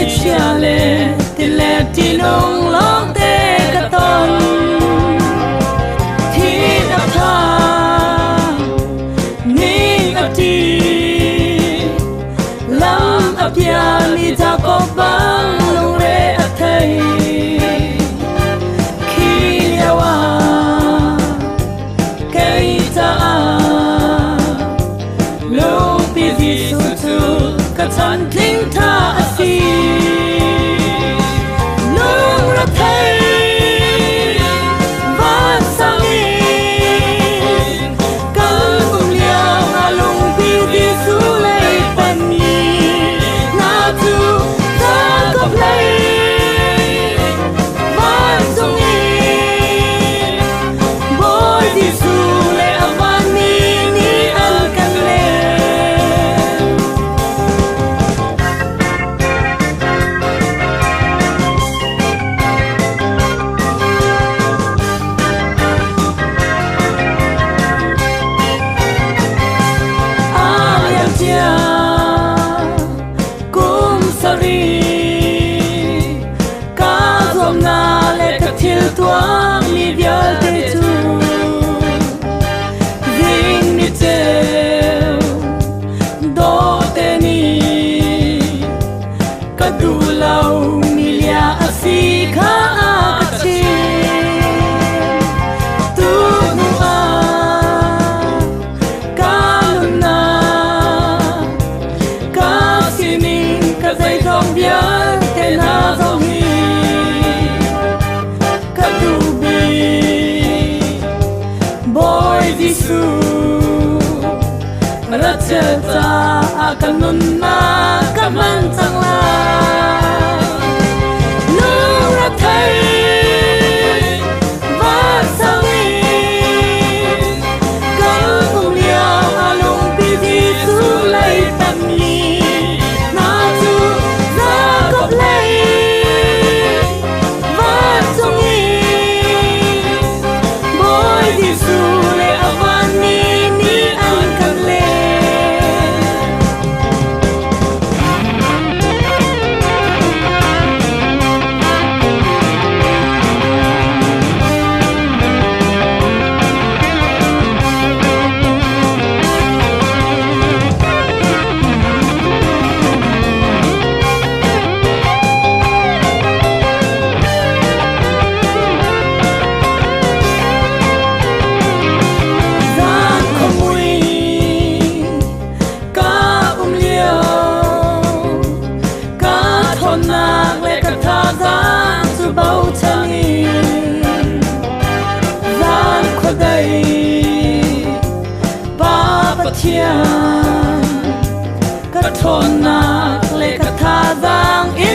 Chale tile tinong long te katon thi na tha ni ati lam apya ni ta ko bang long re athai khi yawa kai ta lo pi di su tu ka chan ting tha asi tuang mi bial te tu ding ni te do te ni ka du lau mi lia asi kha a chi tu nu a ka lu na ka si ning ka dai thong bial te na thong Isu Rachata akan nunna kaman tangla Nuratai Vasawi Kalung liao alung pidi sulai tamni Natu zakop lay Vatungi Boy disu Thiên, các thôn nạc lệ các tha giang